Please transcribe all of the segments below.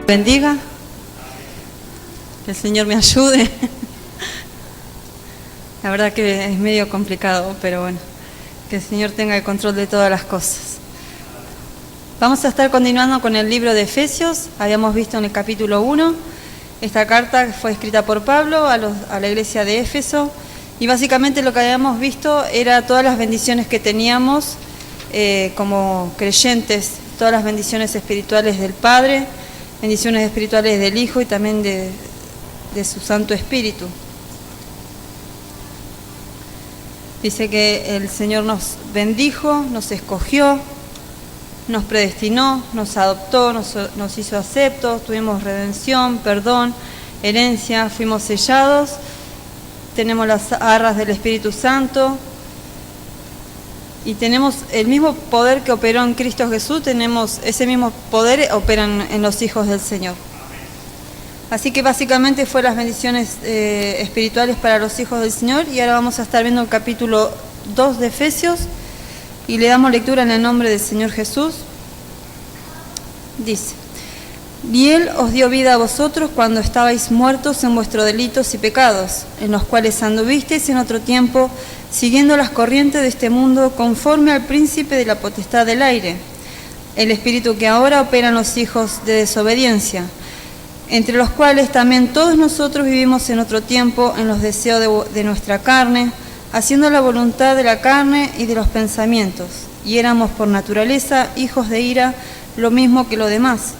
bendiga, que el Señor me ayude. La verdad que es medio complicado, pero bueno, que el Señor tenga el control de todas las cosas. Vamos a estar continuando con el libro de Efesios. Habíamos visto en el capítulo 1, esta carta fue escrita por Pablo a la iglesia de Éfeso, y básicamente lo que habíamos visto era todas las bendiciones que teníamos como creyentes, todas las bendiciones espirituales del Padre, bendiciones espirituales del Hijo y también de su Santo Espíritu. Dice que el Señor nos bendijo, nos escogió, nos predestinó, nos adoptó, nos hizo aceptos, tuvimos redención, perdón, herencia, fuimos sellados, tenemos las arras del Espíritu Santo y tenemos el mismo poder que operó en Cristo Jesús, tenemos ese mismo poder operan en los hijos del Señor. Así que básicamente fue las bendiciones espirituales para los hijos del Señor, y ahora vamos a estar viendo el capítulo 2 de Efesios y le damos lectura en el nombre del Señor Jesús. Dice: y Él os dio vida a vosotros cuando estabais muertos en vuestros delitos y pecados, en los cuales anduvisteis en otro tiempo, siguiendo las corrientes de este mundo, conforme al príncipe de la potestad del aire, el espíritu que ahora opera en los hijos de desobediencia, entre los cuales también todos nosotros vivimos en otro tiempo en los deseos de nuestra carne, haciendo la voluntad de la carne y de los pensamientos, y éramos por naturaleza hijos de ira, lo mismo que los demás.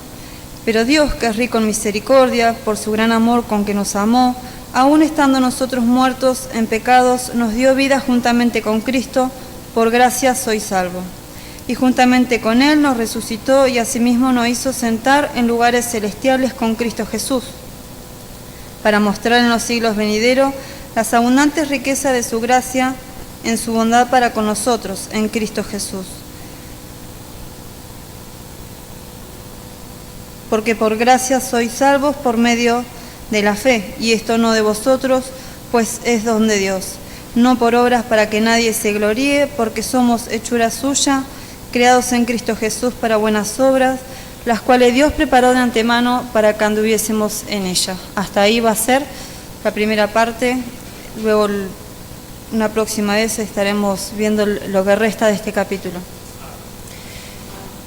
Pero Dios, que es rico en misericordia, por su gran amor con que nos amó, aun estando nosotros muertos en pecados, nos dio vida juntamente con Cristo, por gracia sois salvos. Y juntamente con Él nos resucitó y asimismo nos hizo sentar en lugares celestiales con Cristo Jesús, para mostrar en los siglos venideros las abundantes riquezas de su gracia en su bondad para con nosotros, en Cristo Jesús. Porque por gracia sois salvos por medio de la fe, y esto no de vosotros, pues es don de Dios, no por obras para que nadie se gloríe, porque somos hechura suya, creados en Cristo Jesús para buenas obras, las cuales Dios preparó de antemano para que anduviésemos en ella. Hasta ahí va a ser la primera parte, luego una próxima vez estaremos viendo lo que resta de este capítulo.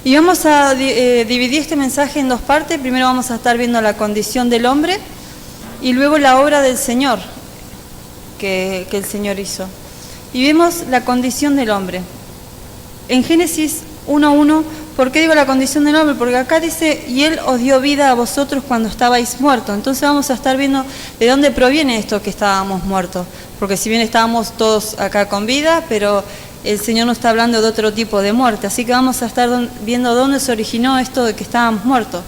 Y vamos a dividir este mensaje en dos partes. Primero vamos a estar viendo la condición del hombre y luego la obra del Señor que el Señor hizo. Y vemos la condición del hombre. En Génesis 1:1, ¿por qué digo la condición del hombre? Porque acá dice, y Él os dio vida a vosotros cuando estabais muertos. Entonces vamos a estar viendo de dónde proviene esto que estábamos muertos. Porque si bien estábamos todos acá con vida, pero el Señor nos está hablando de otro tipo de muerte. Así que vamos a estar viendo dónde se originó esto de que estábamos muertos.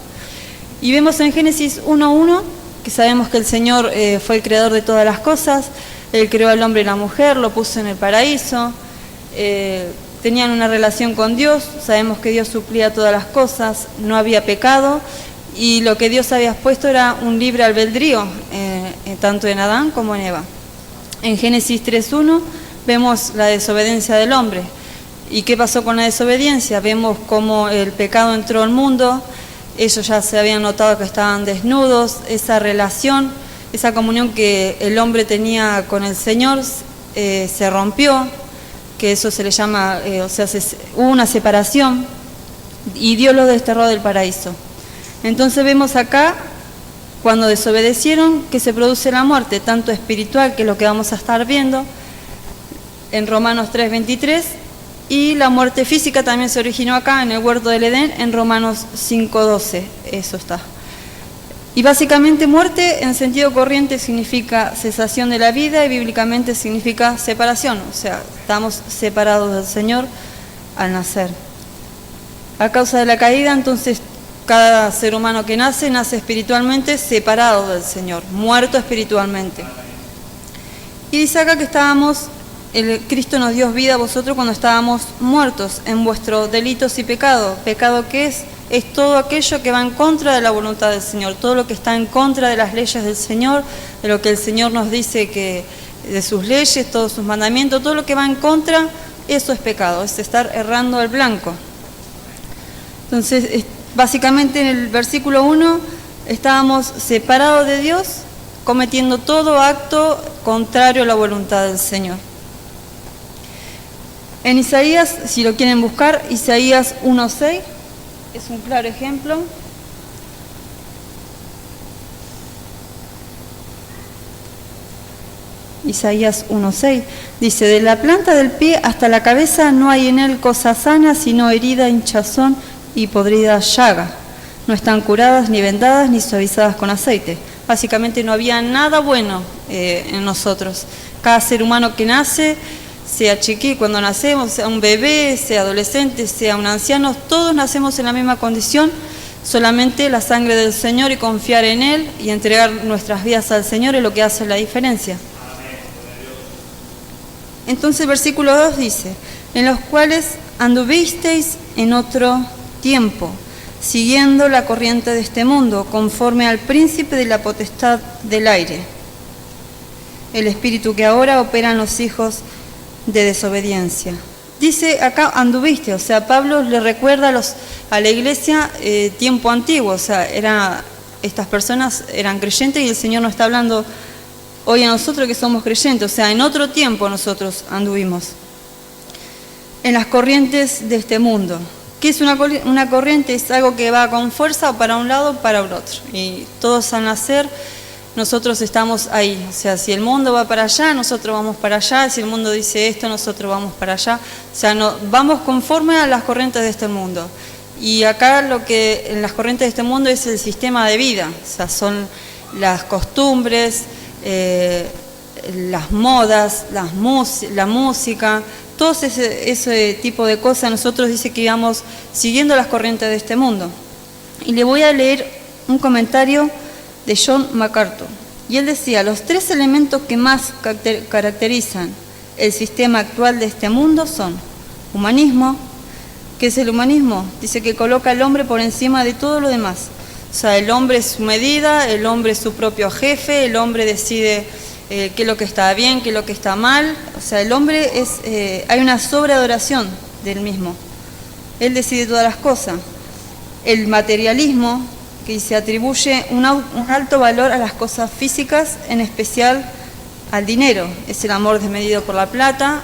Y vemos en Génesis 1:1 que sabemos que el Señor fue el creador de todas las cosas. Él creó al hombre y la mujer, lo puso en el paraíso. Tenían una relación con Dios. Sabemos que Dios suplía todas las cosas. No había pecado. Y lo que Dios había puesto era un libre albedrío, tanto en Adán como en Eva. En Génesis 3:1 vemos la desobediencia del hombre. ¿Y qué pasó con la desobediencia? Vemos cómo el pecado entró al mundo, ellos ya se habían notado que estaban desnudos, esa relación, esa comunión que el hombre tenía con el Señor se rompió, que eso se le llama, hubo una separación y Dios los desterró del paraíso. Entonces vemos acá, cuando desobedecieron, que se produce la muerte, tanto espiritual, que es lo que vamos a estar viendo, en Romanos 3:23, y la muerte física también se originó acá en el huerto del Edén, en Romanos 5:12, eso está. Y básicamente muerte en sentido corriente significa cesación de la vida y bíblicamente significa separación, o sea, estamos separados del Señor al nacer. A causa de la caída, entonces, cada ser humano que nace espiritualmente separado del Señor, muerto espiritualmente. Y dice acá que Cristo nos dio vida a vosotros cuando estábamos muertos en vuestros delitos y pecados. ¿Pecado qué es? Es todo aquello que va en contra de la voluntad del Señor, todo lo que está en contra de las leyes del Señor, de lo que el Señor nos dice de sus leyes, todos sus mandamientos, todo lo que va en contra, eso es pecado, es estar errando al blanco. Entonces, básicamente en el versículo 1 estábamos separados de Dios, cometiendo todo acto contrario a la voluntad del Señor. En Isaías, si lo quieren buscar, Isaías 1:6 es un claro ejemplo. Isaías 1:6 dice: de la planta del pie hasta la cabeza no hay en él cosa sana, sino herida, hinchazón y podrida llaga. No están curadas, ni vendadas, ni suavizadas con aceite. Básicamente no había nada bueno en nosotros. Cada ser humano que nace, sea chiquito cuando nacemos, sea un bebé, sea adolescente, sea un anciano, todos nacemos en la misma condición. Solamente la sangre del Señor y confiar en Él y entregar nuestras vidas al Señor es lo que hace la diferencia. Entonces el versículo 2 dice: en los cuales anduvisteis en otro tiempo, siguiendo la corriente de este mundo, conforme al príncipe de la potestad del aire, el espíritu que ahora opera en los hijos de desobediencia. Dice acá anduviste, o sea, Pablo le recuerda a la iglesia tiempo antiguo, o sea, estas personas eran creyentes y el Señor nos está hablando hoy a nosotros que somos creyentes, o sea, en otro tiempo nosotros anduvimos en las corrientes de este mundo. ¿Qué es una corriente? Es algo que va con fuerza o para un lado o para el otro. Y todos al nacer, nosotros estamos ahí. O sea, si el mundo va para allá, nosotros vamos para allá. Si el mundo dice esto, nosotros vamos para allá. O sea, vamos conforme a las corrientes de este mundo. Y acá lo que en las corrientes de este mundo es el sistema de vida. O sea, son las costumbres, las modas, la música, todo ese tipo de cosas. Nosotros dice que íbamos siguiendo las corrientes de este mundo. Y le voy a leer un comentario de John MacArthur. Y él decía: los tres elementos que más caracterizan el sistema actual de este mundo son humanismo. ¿Qué es el humanismo? Dice que coloca al hombre por encima de todo lo demás. O sea, el hombre es su medida, el hombre es su propio jefe, el hombre decide qué es lo que está bien, qué es lo que está mal. O sea, el hombre hay una sobreadoración del mismo. Él decide todas las cosas. El materialismo, que se atribuye un alto valor a las cosas físicas, en especial al dinero. Es el amor desmedido por la plata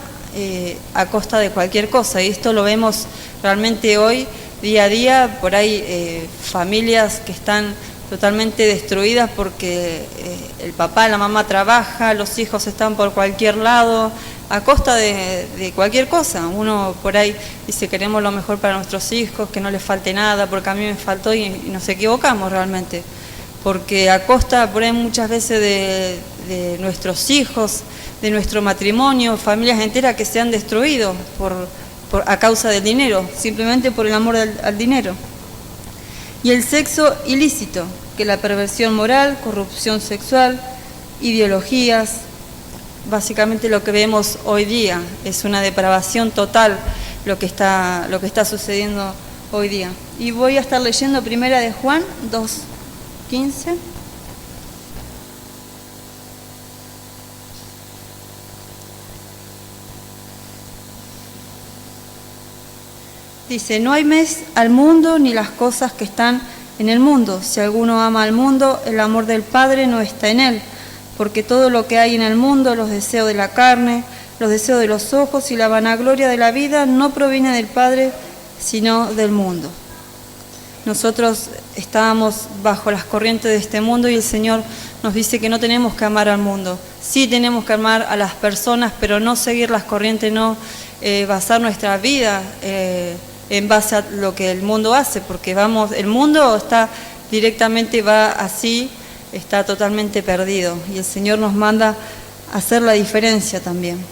a costa de cualquier cosa. Y esto lo vemos realmente hoy, día a día. Por ahí familias que están totalmente destruidas porque el papá, la mamá trabaja, los hijos están por cualquier lado, a costa de cualquier cosa. Uno por ahí dice: queremos lo mejor para nuestros hijos, que no les falte nada, porque a mí me faltó, y nos equivocamos realmente. Porque a costa por ahí muchas veces de nuestros hijos, de nuestro matrimonio, familias enteras que se han destruido a causa del dinero, simplemente por el amor al dinero. Y el sexo ilícito, que la perversión moral, corrupción sexual, ideologías, básicamente lo que vemos hoy día es una depravación total lo que está sucediendo hoy día. Y voy a estar leyendo primera de Juan 2:15. Dice: no améis al mundo ni las cosas que están en el mundo. Si alguno ama al mundo, el amor del Padre no está en él. Porque todo lo que hay en el mundo, los deseos de la carne, los deseos de los ojos y la vanagloria de la vida, no proviene del Padre, sino del mundo. Nosotros estábamos bajo las corrientes de este mundo y el Señor nos dice que no tenemos que amar al mundo. Sí tenemos que amar a las personas, pero no seguir las corrientes, no basar nuestra vida en base a lo que el mundo hace, porque el mundo va así, está totalmente perdido, y el Señor nos manda a hacer la diferencia también.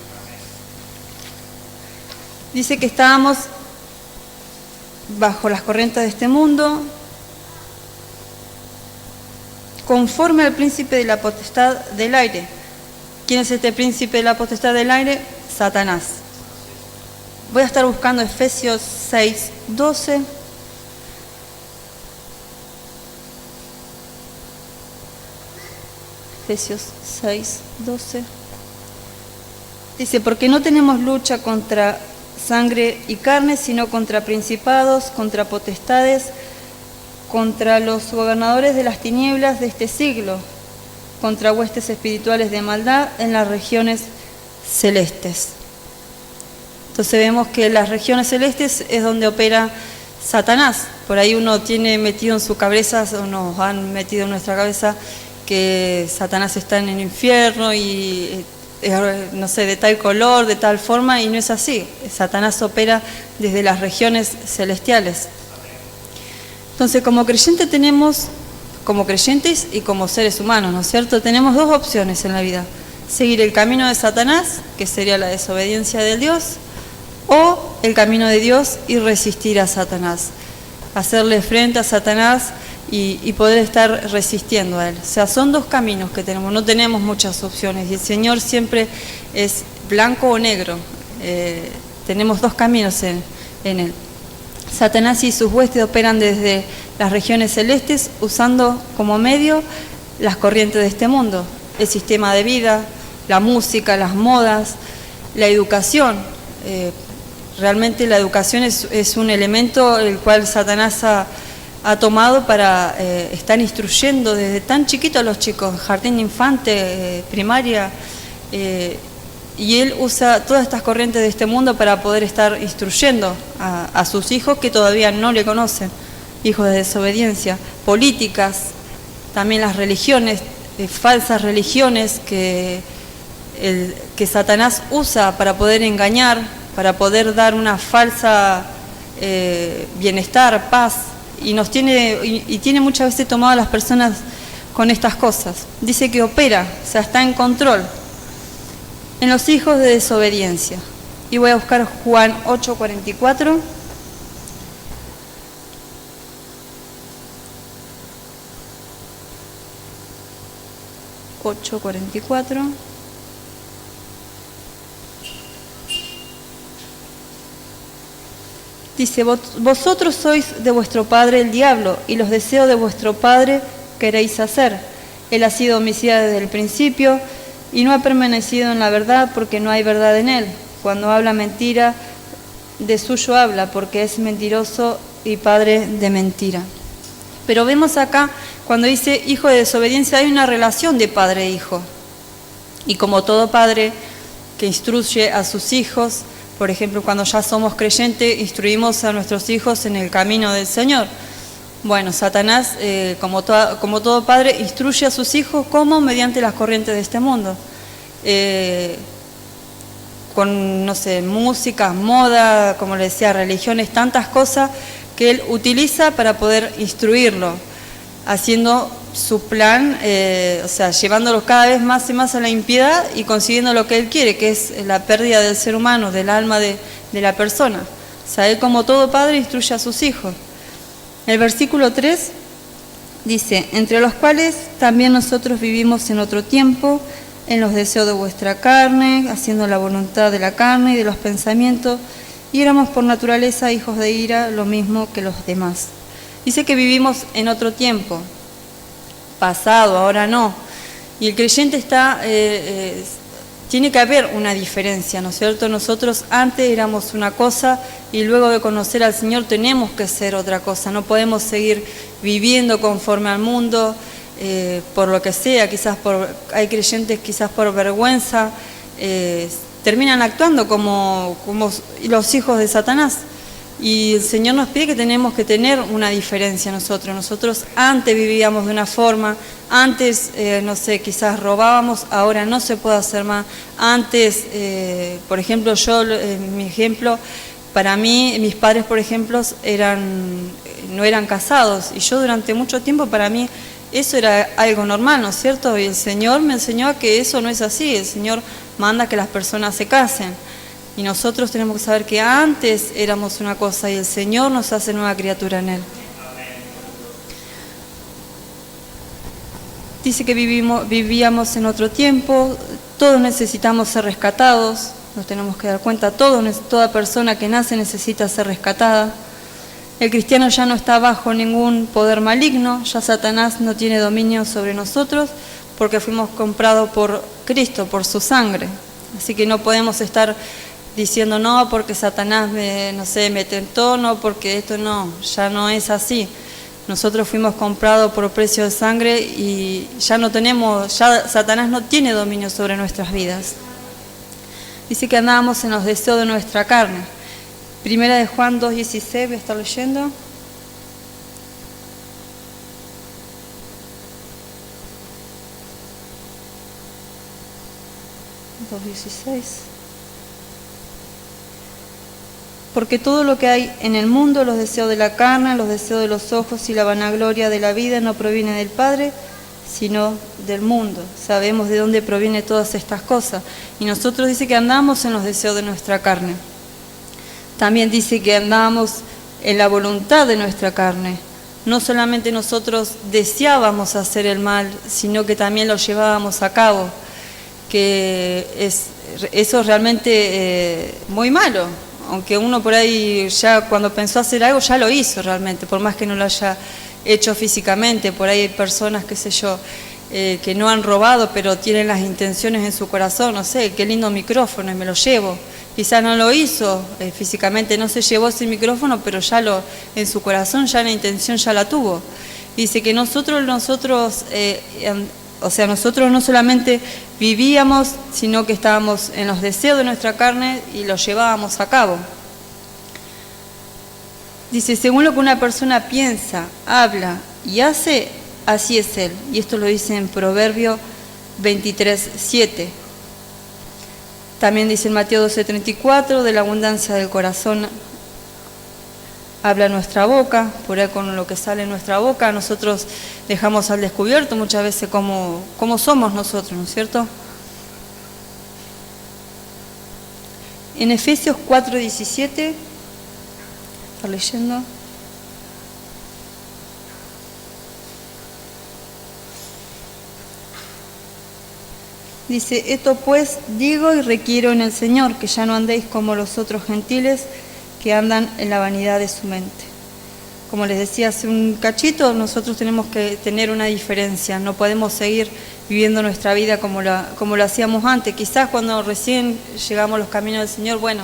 Dice que estábamos bajo las corrientes de este mundo, conforme al príncipe de la potestad del aire. ¿Quién es este príncipe de la potestad del aire? Satanás. Voy a estar buscando Efesios 6:12. Efesios 6:12. Dice: porque no tenemos lucha contra sangre y carne, sino contra principados, contra potestades, contra los gobernadores de las tinieblas de este siglo, contra huestes espirituales de maldad en las regiones celestes. Entonces vemos que las regiones celestes es donde opera Satanás. Por ahí uno tiene metido en su cabeza, o nos han metido en nuestra cabeza, que Satanás está en el infierno y no sé, de tal color, de tal forma, y no es así. Satanás opera desde las regiones celestiales. Entonces, como creyentes y como seres humanos, ¿no es cierto? Tenemos dos opciones en la vida: seguir el camino de Satanás, que sería la desobediencia de Dios, o el camino de Dios y resistir a Satanás, hacerle frente a Satanás y poder estar resistiendo a él. O sea, son dos caminos que tenemos, no tenemos muchas opciones, y el Señor siempre es blanco o negro. Tenemos dos caminos en él. Satanás y sus huestes operan desde las regiones celestes, usando como medio las corrientes de este mundo, el sistema de vida, la música, las modas, la educación. Realmente la educación es un elemento el cual Satanás ha tomado para estar instruyendo desde tan chiquito a los chicos, jardín de infante, primaria, y él usa todas estas corrientes de este mundo para poder estar instruyendo a sus hijos que todavía no le conocen, hijos de desobediencia, políticas, también las religiones, falsas religiones que Satanás usa para poder engañar, para poder dar una falsa bienestar, paz, y tiene muchas veces tomado a las personas con estas cosas. Dice que opera, o sea, está en control en los hijos de desobediencia. Y voy a buscar Juan 8:44. Dice: vosotros sois de vuestro padre el diablo, y los deseos de vuestro padre queréis hacer. Él ha sido homicida desde el principio, y no ha permanecido en la verdad, porque no hay verdad en él. Cuando habla mentira, de suyo habla, porque es mentiroso y padre de mentira. Pero vemos acá, cuando dice hijo de desobediencia, hay una relación de padre e hijo. Y como todo padre que instruye a sus hijos, por ejemplo, cuando ya somos creyentes, instruimos a nuestros hijos en el camino del Señor. Bueno, Satanás, como todo padre, instruye a sus hijos como mediante las corrientes de este mundo. Con, no sé, música, moda, como le decía, religiones, tantas cosas que él utiliza para poder instruirlo, haciendo su plan, o sea, llevándolo cada vez más y más a la impiedad y consiguiendo lo que él quiere, que es la pérdida del ser humano, del alma de la persona. O sea, él como todo padre instruye a sus hijos. El versículo 3 dice: entre los cuales también nosotros vivimos en otro tiempo, en los deseos de vuestra carne, haciendo la voluntad de la carne y de los pensamientos, y éramos por naturaleza hijos de ira, lo mismo que los demás. Dice que vivimos en otro tiempo, pasado, ahora no. Y el creyente tiene que haber una diferencia, ¿no es cierto? Nosotros antes éramos una cosa y luego de conocer al Señor tenemos que ser otra cosa. No podemos seguir viviendo conforme al mundo, por lo que sea. Hay creyentes quizás por vergüenza, terminan actuando como los hijos de Satanás. Y el Señor nos pide que tenemos que tener una diferencia nosotros. Nosotros antes vivíamos de una forma, antes, no sé, quizás robábamos, ahora no se puede hacer más. Antes, por ejemplo, mi ejemplo, para mí, mis padres, por ejemplo, no eran casados. Y yo durante mucho tiempo, para mí, eso era algo normal, ¿no es cierto? Y el Señor me enseñó que eso no es así. El Señor manda que las personas se casen. Y nosotros tenemos que saber que antes éramos una cosa y el Señor nos hace nueva criatura en Él. Dice que vivíamos en otro tiempo, todos necesitamos ser rescatados, nos tenemos que dar cuenta, toda persona que nace necesita ser rescatada. El cristiano ya no está bajo ningún poder maligno, ya Satanás no tiene dominio sobre nosotros porque fuimos comprados por Cristo, por su sangre. Así que no podemos estar diciendo no porque Satanás me tentó, no porque esto no, ya no es así. Nosotros fuimos comprados por precio de sangre y ya Satanás no tiene dominio sobre nuestras vidas. Dice que andábamos en los deseos de nuestra carne. Primera de Juan 2:16, voy a estar leyendo. Porque todo lo que hay en el mundo, los deseos de la carne, los deseos de los ojos y la vanagloria de la vida no proviene del Padre, sino del mundo. Sabemos de dónde provienen todas estas cosas. Y nosotros dice que andamos en los deseos de nuestra carne. También dice que andamos en la voluntad de nuestra carne. No solamente nosotros deseábamos hacer el mal, sino que también lo llevábamos a cabo. Que eso es realmente muy malo. Aunque uno por ahí ya cuando pensó hacer algo ya lo hizo realmente, por más que no lo haya hecho físicamente. Por ahí hay personas, qué sé yo, que no han robado, pero tienen las intenciones en su corazón, no sé, qué lindo micrófono y me lo llevo. Quizás no lo hizo físicamente, no se llevó ese micrófono, pero ya en su corazón ya la intención ya la tuvo. Dice que nosotros no solamente vivíamos, sino que estábamos en los deseos de nuestra carne y los llevábamos a cabo. Dice, según lo que una persona piensa, habla y hace, así es él. Y esto lo dice en Proverbio 23:7. También dice en Mateo 12:34, de la abundancia del corazón habla nuestra boca. Por ahí con lo que sale en nuestra boca nosotros dejamos al descubierto muchas veces cómo somos nosotros, ¿no es cierto? En Efesios 4:17, está leyendo. Dice, esto pues digo y requiero en el Señor, que ya no andéis como los otros gentiles que andan en la vanidad de su mente. Como les decía hace un cachito, nosotros tenemos que tener una diferencia, no podemos seguir viviendo nuestra vida como lo hacíamos antes. Quizás cuando recién llegamos a los caminos del Señor, bueno,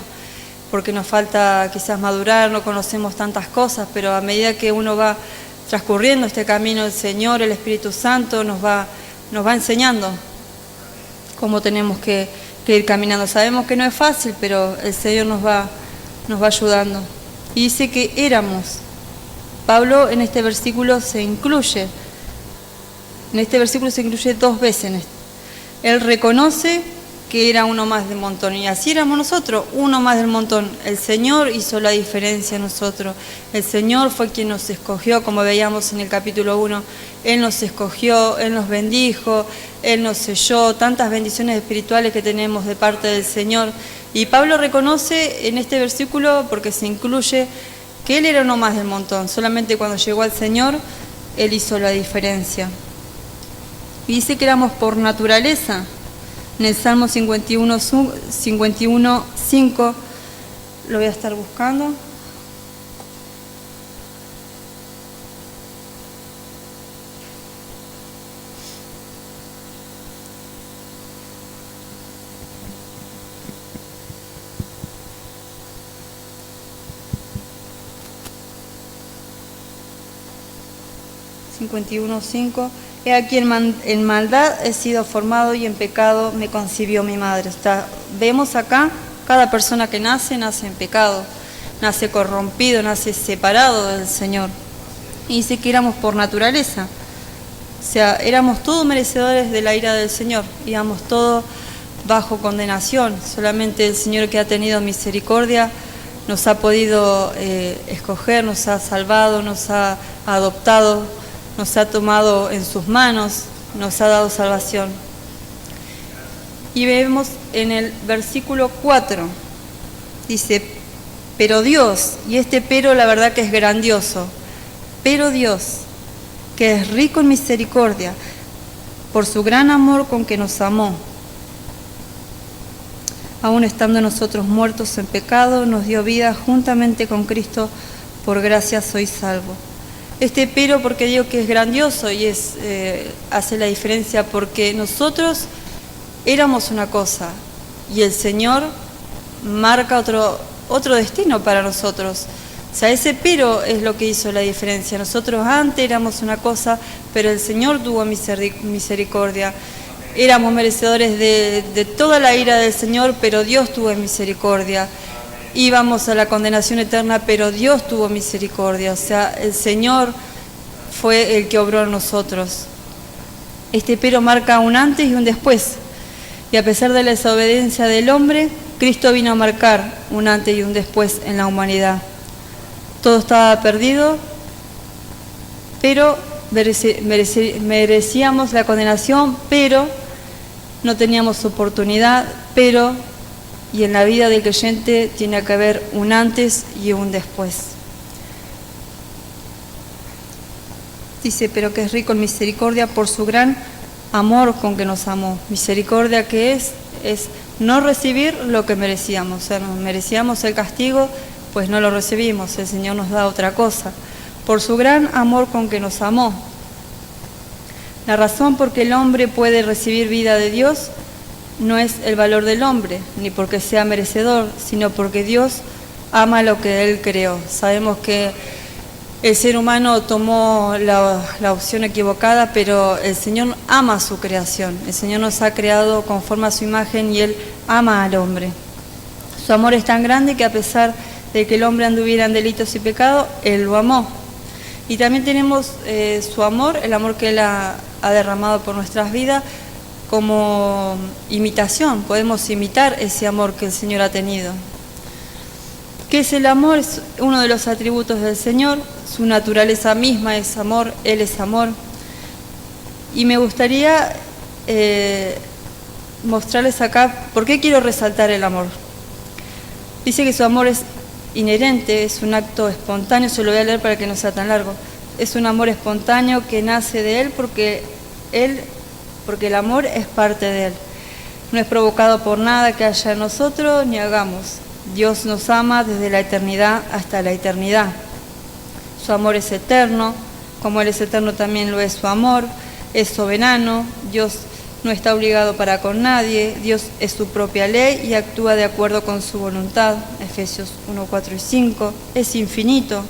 porque nos falta quizás madurar, no conocemos tantas cosas, pero a medida que uno va transcurriendo este camino del Señor, el Espíritu Santo nos va enseñando cómo tenemos que ir caminando. Sabemos que no es fácil, pero el Señor nos va ayudando. Y dice que éramos. Pablo en este versículo se incluye dos veces. Él reconoce que era uno más del montón, y así éramos nosotros, uno más del montón. El Señor hizo la diferencia en nosotros. El Señor fue quien nos escogió, como veíamos en el capítulo 1. Él nos escogió, Él nos bendijo, Él nos selló, tantas bendiciones espirituales que tenemos de parte del Señor. Y Pablo reconoce en este versículo, porque se incluye, que él era uno más del montón. Solamente cuando llegó al Señor, Él hizo la diferencia. Y dice que éramos por naturaleza. En el Salmo 51:5, lo voy a estar buscando. He aquí en maldad he sido formado y en pecado me concibió mi madre. Vemos acá, cada persona que nace en pecado, nace corrompido, nace separado del Señor. Y dice que éramos por naturaleza. O sea, éramos todos merecedores de la ira del Señor. Íbamos todos bajo condenación. Solamente el Señor, que ha tenido misericordia, nos ha podido escoger, nos ha salvado, nos ha adoptado, nos ha tomado en sus manos, nos ha dado salvación. Y vemos en el versículo 4, dice, pero Dios, y este pero la verdad que es grandioso, pero Dios, que es rico en misericordia, por su gran amor con que nos amó, aun estando nosotros muertos en pecado, nos dio vida juntamente con Cristo, por gracia sois salvos. Este pero, porque digo que es grandioso y hace la diferencia, porque nosotros éramos una cosa y el Señor marca otro destino para nosotros. O sea, ese pero es lo que hizo la diferencia. Nosotros antes éramos una cosa, pero el Señor tuvo misericordia. Éramos merecedores de toda la ira del Señor, pero Dios tuvo misericordia. Íbamos a la condenación eterna, pero Dios tuvo misericordia. O sea, el Señor fue el que obró en nosotros. Este pero marca un antes y un después. Y a pesar de la desobediencia del hombre, Cristo vino a marcar un antes y un después en la humanidad. Todo estaba perdido, pero merecíamos la condenación, pero no teníamos oportunidad, y en la vida del creyente tiene que haber un antes y un después. Dice, pero que es rico en misericordia por su gran amor con que nos amó. Misericordia que es no recibir lo que merecíamos. O sea, nos merecíamos el castigo, pues no lo recibimos. El Señor nos da otra cosa. Por su gran amor con que nos amó. La razón por que el hombre puede recibir vida de Dios no es el valor del hombre, ni porque sea merecedor, sino porque Dios ama lo que Él creó. Sabemos que el ser humano tomó la opción equivocada, pero el Señor ama su creación. El Señor nos ha creado conforme a su imagen y Él ama al hombre. Su amor es tan grande que a pesar de que el hombre anduviera en delitos y pecados, Él lo amó. Y también tenemos su amor, el amor que Él ha derramado por nuestras vidas, como imitación. Podemos imitar ese amor que el Señor ha tenido. ¿Qué es el amor? Es uno de los atributos del Señor. Su naturaleza misma es amor, Él es amor. Y me gustaría mostrarles acá por qué quiero resaltar el amor. Dice que su amor es inherente, es un acto espontáneo, se lo voy a leer para que no sea tan largo. Es un amor espontáneo que nace de Él porque el amor es parte de Él. No es provocado por nada que haya en nosotros ni hagamos. Dios nos ama desde la eternidad hasta la eternidad. Su amor es eterno, como Él es eterno también lo es su amor, es soberano, Dios no está obligado para con nadie, Dios es su propia ley y actúa de acuerdo con su voluntad, Efesios 1, 4 y 5, es infinito,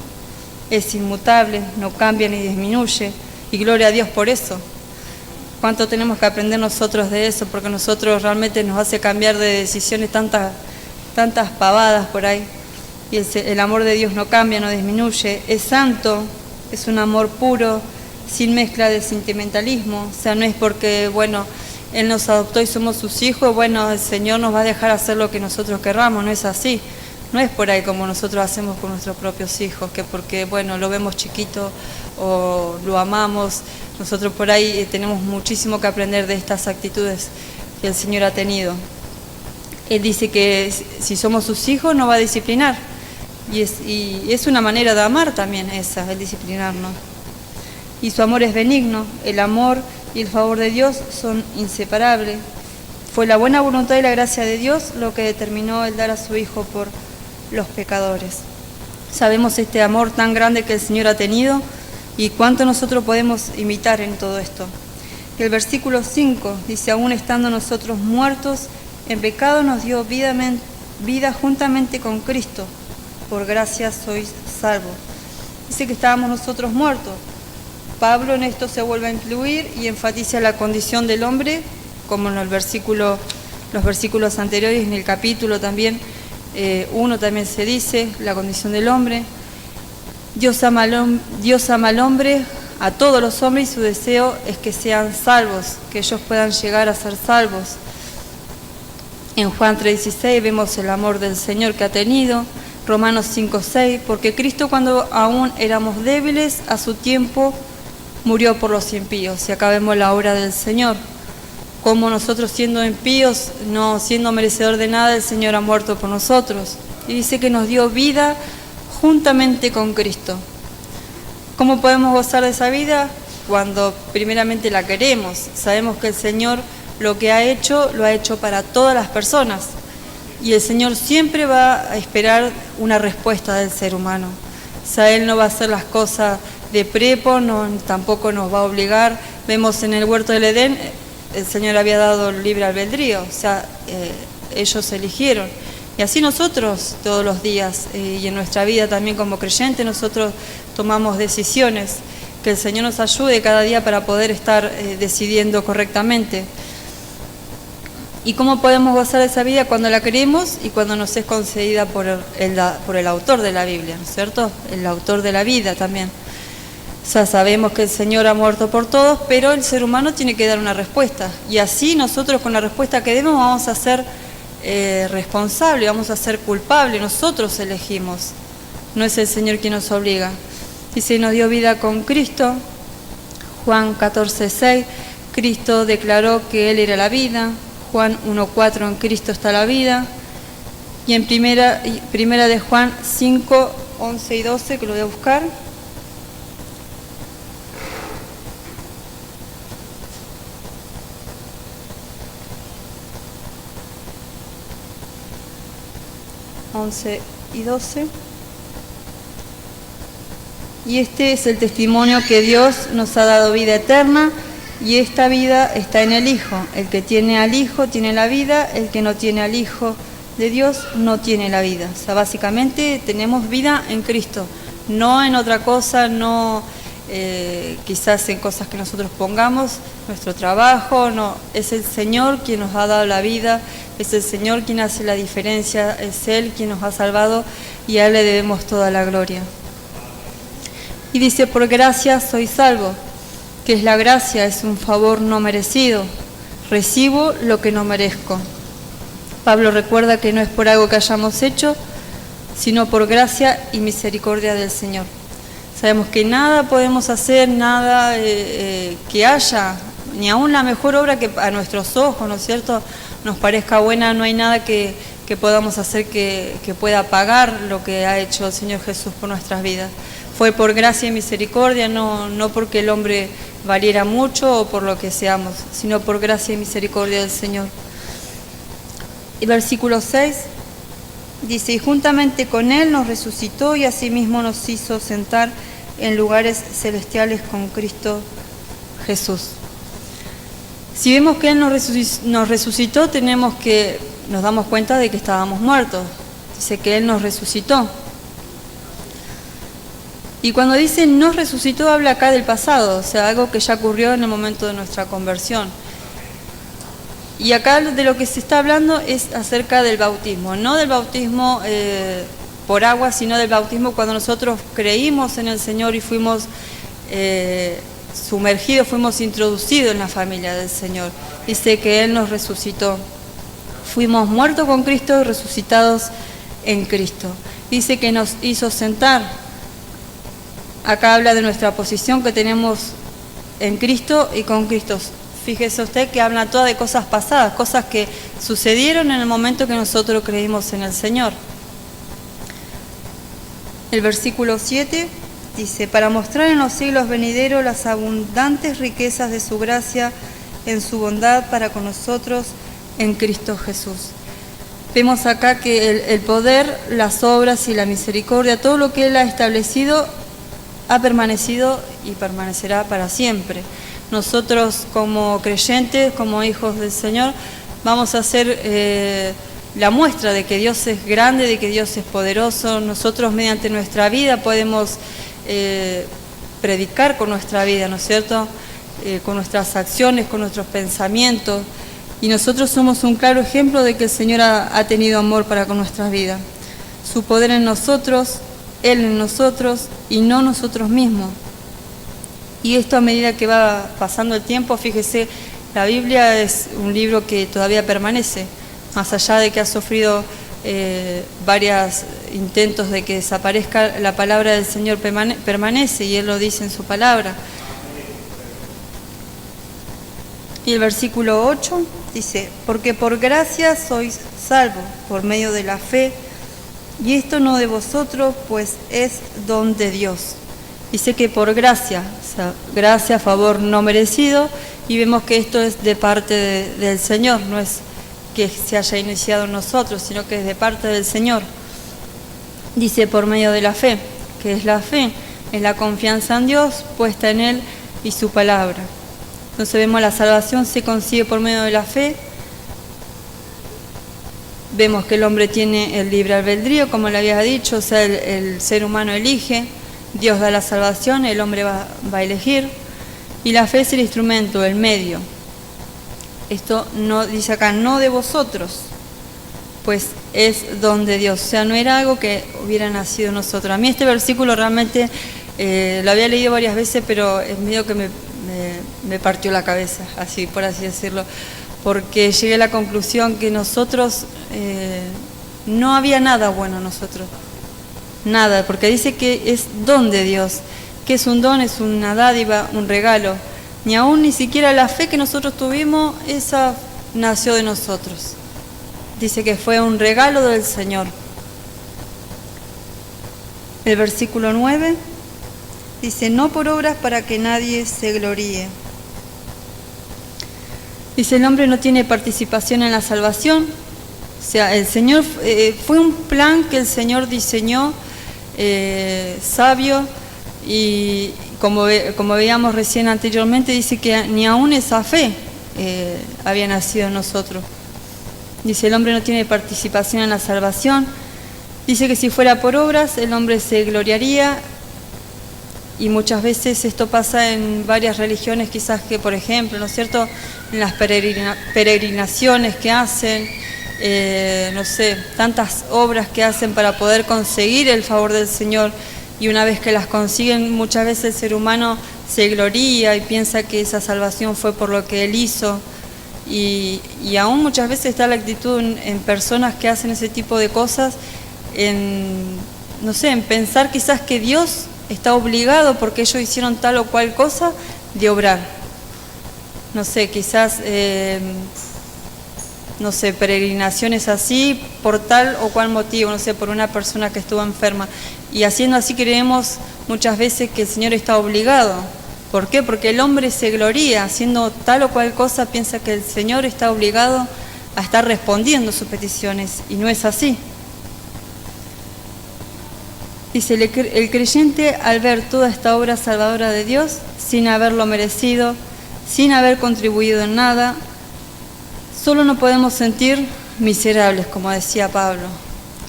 es inmutable, no cambia ni disminuye, y gloria a Dios por eso. ¿Cuánto tenemos que aprender nosotros de eso? Porque nosotros realmente nos hace cambiar de decisiones tantas pavadas por ahí. Y el amor de Dios no cambia, no disminuye. Es santo, es un amor puro, sin mezcla de sentimentalismo. O sea, no es porque, bueno, Él nos adoptó y somos sus hijos, bueno, el Señor nos va a dejar hacer lo que nosotros querramos. No es así. No es por ahí como nosotros hacemos con nuestros propios hijos, que porque, bueno, lo vemos chiquito o lo amamos. Nosotros por ahí tenemos muchísimo que aprender de estas actitudes que el Señor ha tenido. Él dice que si somos sus hijos nos va a disciplinar. Y es una manera de amar también esa, el disciplinarnos. Y su amor es benigno. El amor y el favor de Dios son inseparables. Fue la buena voluntad y la gracia de Dios lo que determinó el dar a su Hijo por los pecadores. Sabemos este amor tan grande que el Señor ha tenido y cuánto nosotros podemos imitar en todo esto. Y el versículo 5 dice, aún estando nosotros muertos en pecado, nos dio vida juntamente con Cristo. Por gracia sois salvos. Dice que estábamos nosotros muertos. Pablo en esto se vuelve a incluir y enfatiza la condición del hombre, como en los versículos anteriores, en el capítulo también, 1 también se dice, la condición del hombre. Dios ama al hombre, a todos los hombres, y su deseo es que sean salvos, que ellos puedan llegar a ser salvos. En Juan 3:16 vemos el amor del Señor que ha tenido. Romanos 5:6, porque Cristo cuando aún éramos débiles, a su tiempo murió por los impíos. Y acá vemos la obra del Señor. Como nosotros siendo impíos, no siendo merecedor de nada, el Señor ha muerto por nosotros. Y dice que nos dio vida juntamente con Cristo. ¿Cómo podemos gozar de esa vida? Cuando primeramente la queremos. Sabemos que el Señor lo que ha hecho, lo ha hecho para todas las personas. Y el Señor siempre va a esperar una respuesta del ser humano. O sea, Él no va a hacer las cosas de prepo, tampoco nos va a obligar. Vemos en el huerto del Edén, el Señor había dado libre albedrío, o sea, ellos eligieron. Y así nosotros todos los días y en nuestra vida también como creyentes nosotros tomamos decisiones. Que el Señor nos ayude cada día para poder estar decidiendo correctamente. ¿Y cómo podemos gozar de esa vida? Cuando la queremos y cuando nos es concedida por el autor de la Biblia, ¿no es cierto? El autor de la vida también. O sea, sabemos que el Señor ha muerto por todos, pero el ser humano tiene que dar una respuesta. Y así nosotros con la respuesta que demos vamos a ser responsables, vamos a ser culpables. Nosotros elegimos, no es el Señor quien nos obliga. Dice, nos dio vida con Cristo. Juan 14:6, Cristo declaró que Él era la vida. Juan 1:4, en Cristo está la vida. Y en primera de Juan 5:11 y 12, que lo voy a buscar. y 12. Y este es el testimonio que Dios nos ha dado vida eterna, y esta vida está en el Hijo. El que tiene al Hijo tiene la vida, el que no tiene al Hijo de Dios no tiene la vida. O sea, básicamente tenemos vida en Cristo, no en otra cosa, no quizás en cosas que nosotros pongamos, nuestro trabajo, no. Es el Señor quien nos ha dado la vida, es el Señor quien hace la diferencia, es Él quien nos ha salvado y a Él le debemos toda la gloria. Y dice, por gracia soy salvo. ¿Qué es la gracia? Es un favor no merecido. Recibo lo que no merezco. Pablo recuerda que no es por algo que hayamos hecho, sino por gracia y misericordia del Señor. Sabemos que nada podemos hacer, nada que haya, ni aún la mejor obra que a nuestros ojos, ¿no es cierto?, nos parezca buena, no hay nada que podamos hacer que pueda pagar lo que ha hecho el Señor Jesús por nuestras vidas. Fue por gracia y misericordia, no porque el hombre valiera mucho o por lo que seamos, sino por gracia y misericordia del Señor. Y versículo 6 dice, y juntamente con Él nos resucitó y asimismo nos hizo sentar en lugares celestiales con Cristo Jesús. Si vemos que Él nos resucitó, nos damos cuenta de que estábamos muertos. Dice que Él nos resucitó. Y cuando dice nos resucitó, habla acá del pasado, o sea, algo que ya ocurrió en el momento de nuestra conversión. Y acá de lo que se está hablando es acerca del bautismo, no del bautismo por agua, sino del bautismo cuando nosotros creímos en el Señor y fuimos sumergidos, fuimos introducidos en la familia del Señor. Dice que Él nos resucitó. Fuimos muertos con Cristo y resucitados en Cristo. Dice que nos hizo sentar. Acá habla de nuestra posición que tenemos en Cristo y con Cristo. Fíjese usted que habla toda de cosas pasadas, cosas que sucedieron en el momento que nosotros creímos en el Señor. El versículo 7 dice, para mostrar en los siglos venideros las abundantes riquezas de su gracia en su bondad para con nosotros en Cristo Jesús. Vemos acá que el poder, las obras y la misericordia, todo lo que Él ha establecido, ha permanecido y permanecerá para siempre. Nosotros como creyentes, como hijos del Señor, vamos a ser la muestra de que Dios es grande, de que Dios es poderoso. Nosotros mediante nuestra vida podemos predicar con nuestra vida, ¿no es cierto?, con nuestras acciones, con nuestros pensamientos. Y nosotros somos un claro ejemplo de que el Señor ha tenido amor para con nuestras vidas. Su poder en nosotros, Él en nosotros y no nosotros mismos. Y esto a medida que va pasando el tiempo, fíjese, la Biblia es un libro que todavía permanece, más allá de que ha sufrido varios intentos de que desaparezca, la palabra del Señor permanece y Él lo dice en su palabra. Y el versículo 8 dice, porque por gracia sois salvos por medio de la fe, y esto no de vosotros, pues es don de Dios. Dice que por gracia, o sea, gracia, favor no merecido, y vemos que esto es de parte del Señor, no es que se haya iniciado en nosotros, sino que es de parte del Señor. Dice por medio de la fe, que es la fe, es la confianza en Dios, puesta en Él y su palabra. Entonces vemos la salvación se consigue por medio de la fe, Vemos que el hombre tiene el libre albedrío, como le había dicho, o sea, el ser humano elige, Dios da la salvación, el hombre va a elegir, y la fe es el instrumento, el medio. Esto no dice acá, no de vosotros, pues es don de Dios, o sea, no era algo que hubiera nacido nosotros. A mí este versículo realmente lo había leído varias veces, pero es medio que me partió la cabeza, así por así decirlo, porque llegué a la conclusión que nosotros, no había nada bueno en nosotros, nada, porque dice que es don de Dios, que es un don, es una dádiva, un regalo, ni siquiera la fe que nosotros tuvimos, esa nació de nosotros. Dice que fue un regalo del Señor. El versículo 9 dice, no por obras para que nadie se gloríe. Dice, el hombre no tiene participación en la salvación. O sea, el Señor, fue un plan que el Señor diseñó, sabio, y como veíamos recién anteriormente, dice que ni aún esa fe había nacido en nosotros. Dice, el hombre no tiene participación en la salvación. Dice que si fuera por obras, el hombre se gloriaría. Y muchas veces esto pasa en varias religiones, quizás que, por ejemplo, ¿no es cierto?, en las peregrinaciones que hacen, no sé, tantas obras que hacen para poder conseguir el favor del Señor. Y una vez que las consiguen, muchas veces el ser humano se gloría y piensa que esa salvación fue por lo que Él hizo. Y aún muchas veces está la actitud en personas que hacen ese tipo de cosas, no sé, en pensar quizás que Dios está obligado porque ellos hicieron tal o cual cosa de obrar. No sé, quizás, no sé, peregrinaciones así por tal o cual motivo, no sé, por una persona que estuvo enferma. Y haciendo así creemos muchas veces que el Señor está obligado. ¿Por qué? Porque el hombre se gloría, haciendo tal o cual cosa, piensa que el Señor está obligado a estar respondiendo sus peticiones, y no es así. Dice, el creyente al ver toda esta obra salvadora de Dios, sin haberlo merecido, sin haber contribuido en nada, solo nos podemos sentir miserables, como decía Pablo.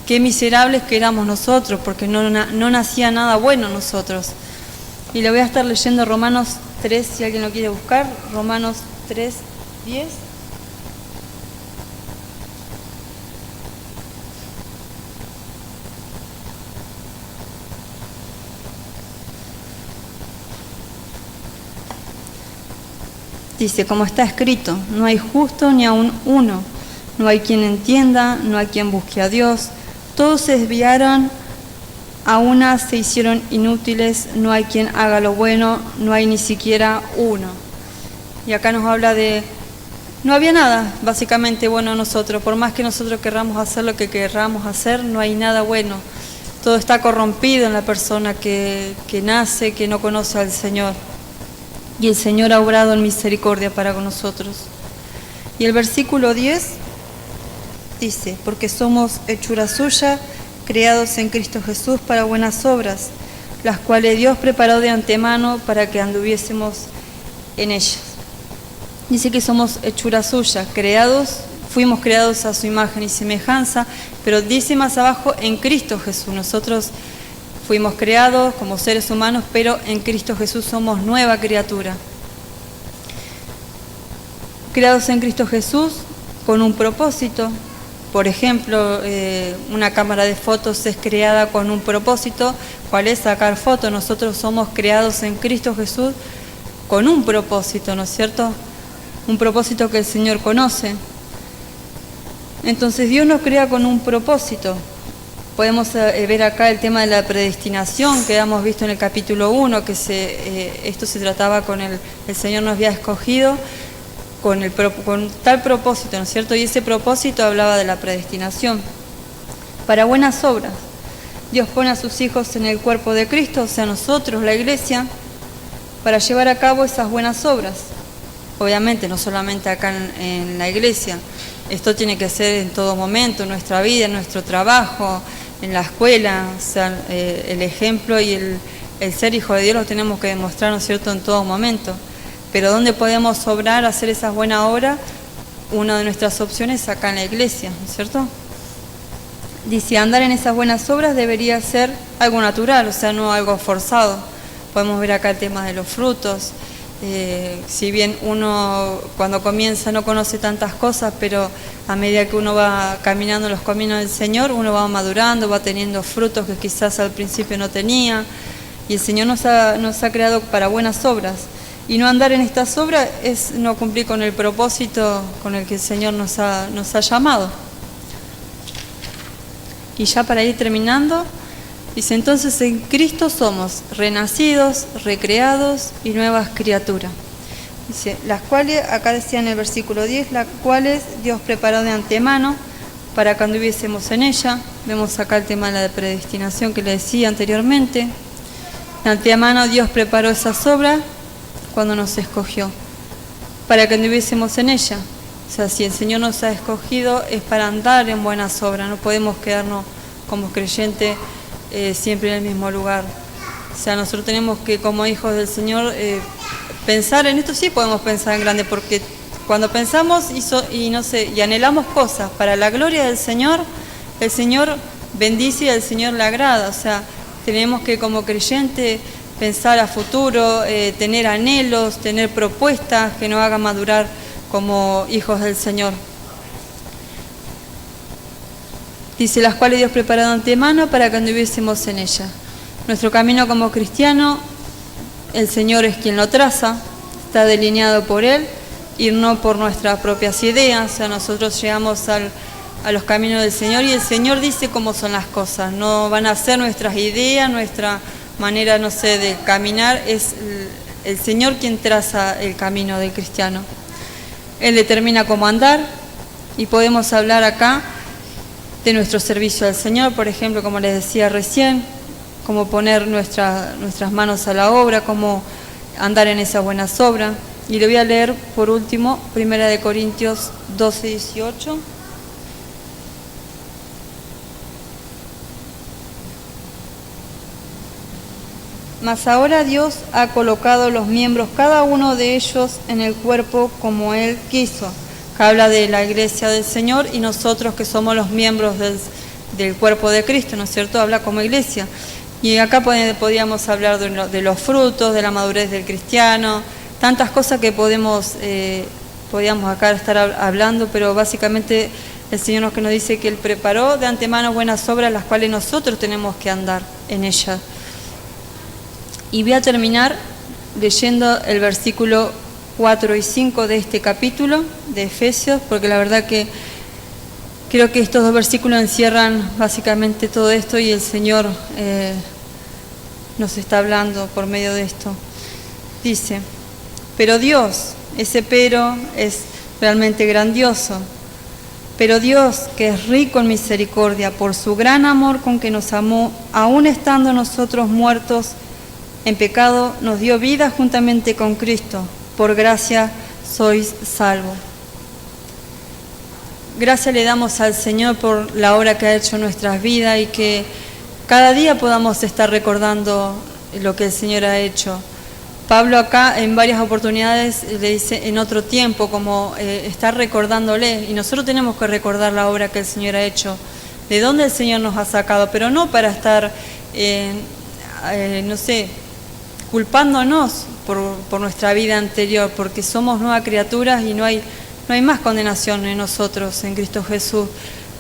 Qué miserables que éramos nosotros, porque no nacía nada bueno en nosotros. Y le voy a estar leyendo Romanos 3, si alguien lo quiere buscar, Romanos 3, 10. Dice, como está escrito, no hay justo ni aun uno, no hay quien entienda, no hay quien busque a Dios, todos se desviaron, a una se hicieron inútiles, no hay quien haga lo bueno, no hay ni siquiera uno. Y acá nos habla de, no había nada básicamente bueno en nosotros, por más que nosotros querramos hacer lo que querramos hacer, no hay nada bueno. Todo está corrompido en la persona que nace, que no conoce al Señor. Y el Señor ha obrado en misericordia para con nosotros. Y el versículo 10 dice, porque somos hechura suya, creados en Cristo Jesús para buenas obras, las cuales Dios preparó de antemano para que anduviésemos en ellas. Dice que somos hechura suya, fuimos creados a su imagen y semejanza, pero dice más abajo, en Cristo Jesús. Nosotros fuimos creados como seres humanos, pero en Cristo Jesús somos nueva criatura. Creados en Cristo Jesús con un propósito. Por ejemplo, una cámara de fotos es creada con un propósito. ¿Cuál es? Sacar fotos. Nosotros somos creados en Cristo Jesús con un propósito, ¿no es cierto? Un propósito que el Señor conoce. Entonces Dios nos crea con un propósito. Podemos ver acá el tema de la predestinación que hemos visto en el capítulo 1, que esto se trataba con el Señor nos había escogido con tal propósito, ¿no es cierto? Y ese propósito hablaba de la predestinación. Para buenas obras. Dios pone a sus hijos en el cuerpo de Cristo, o sea, nosotros, la Iglesia, para llevar a cabo esas buenas obras. Obviamente, no solamente acá en la Iglesia. Esto tiene que ser en todo momento, en nuestra vida, en nuestro trabajo, en la escuela. O sea, el ejemplo y el ser hijo de Dios lo tenemos que demostrar, ¿no es cierto?, en todo momento. Pero ¿dónde podemos obrar, hacer esas buenas obras? Una de nuestras opciones es acá en la Iglesia, ¿no es cierto? Dice, andar en esas buenas obras debería ser algo natural, o sea, no algo forzado. Podemos ver acá el tema de los frutos. Si bien uno cuando comienza no conoce tantas cosas, pero a medida que uno va caminando los caminos del Señor, uno va madurando, va teniendo frutos que quizás al principio no tenía. Y el Señor nos ha creado para buenas obras. Y no andar en estas obras es no cumplir con el propósito con el que el Señor nos ha llamado. Y ya para ir terminando, dice, entonces en Cristo somos renacidos, recreados y nuevas criaturas. Dice, las cuales, acá decía en el versículo 10, las cuales Dios preparó de antemano para que anduviésemos en ella. Vemos acá el tema de la predestinación que le decía anteriormente. De antemano Dios preparó esas obras cuando nos escogió, para que anduviésemos en ella. O sea, si el Señor nos ha escogido es para andar en buenas obras, no podemos quedarnos como creyentes siempre en el mismo lugar. O sea, nosotros tenemos que, como hijos del Señor, pensar en esto. Sí podemos pensar en grande, porque cuando pensamos y anhelamos cosas para la gloria del Señor, el Señor bendice y al Señor le agrada. O sea, tenemos que como creyentes pensar a futuro, tener anhelos, tener propuestas que nos hagan madurar como hijos del Señor. Dice, las cuales Dios preparó de antemano para que anduviésemos en ella. Nuestro camino como cristiano, el Señor es quien lo traza, está delineado por Él y no por nuestras propias ideas. O sea, nosotros llegamos a los caminos del Señor y el Señor dice cómo son las cosas. No van a ser nuestras ideas, nuestra manera, de caminar. Es el Señor quien traza el camino del cristiano. Él determina cómo andar y podemos hablar acá de nuestro servicio al Señor, por ejemplo, como les decía recién, cómo poner nuestras manos a la obra, cómo andar en esas buenas obras. Y le voy a leer por último 1 Corintios 12, 18. Mas ahora Dios ha colocado los miembros, cada uno de ellos, en el cuerpo como Él quiso. Que habla de la iglesia del Señor y nosotros que somos los miembros del cuerpo de Cristo, ¿no es cierto? Habla como iglesia. Y acá podríamos hablar de los frutos, de la madurez del cristiano, tantas cosas que podríamos acá estar hablando, pero básicamente el Señor nos dice que Él preparó de antemano buenas obras, las cuales nosotros tenemos que andar en ellas. Y voy a terminar leyendo el versículo 4 y 5 de este capítulo de Efesios, porque la verdad que creo que estos dos versículos encierran básicamente todo esto y el Señor nos está hablando por medio de esto. Dice, pero Dios, ese pero es realmente grandioso, pero Dios, que es rico en misericordia, por su gran amor con que nos amó, aun estando nosotros muertos en pecado, nos dio vida juntamente con Cristo. Por gracia sois salvos. Gracias le damos al Señor por la obra que ha hecho en nuestras vidas y que cada día podamos estar recordando lo que el Señor ha hecho. Pablo acá en varias oportunidades le dice en otro tiempo, como estar recordándole, y nosotros tenemos que recordar la obra que el Señor ha hecho, de dónde el Señor nos ha sacado, pero no para estar, culpándonos por nuestra vida anterior, porque somos nuevas criaturas y no hay más condenación en nosotros, en Cristo Jesús.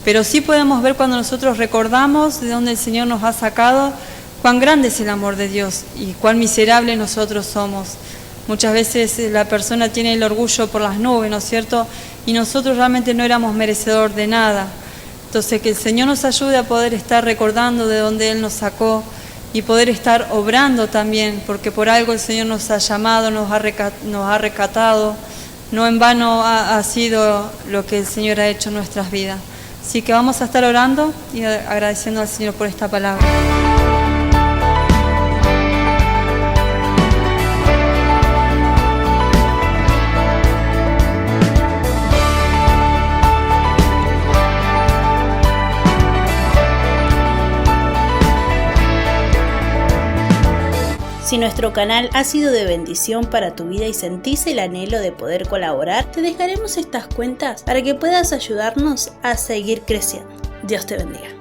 Pero sí podemos ver cuando nosotros recordamos de dónde el Señor nos ha sacado, cuán grande es el amor de Dios y cuán miserables nosotros somos. Muchas veces la persona tiene el orgullo por las nubes, ¿no es cierto? Y nosotros realmente no éramos merecedores de nada. Entonces que el Señor nos ayude a poder estar recordando de dónde Él nos sacó y poder estar obrando también, porque por algo el Señor nos ha llamado, nos ha rescatado. No en vano ha sido lo que el Señor ha hecho en nuestras vidas. Así que vamos a estar orando y agradeciendo al Señor por esta palabra. Si nuestro canal ha sido de bendición para tu vida y sentís el anhelo de poder colaborar, te dejaremos estas cuentas para que puedas ayudarnos a seguir creciendo. Dios te bendiga.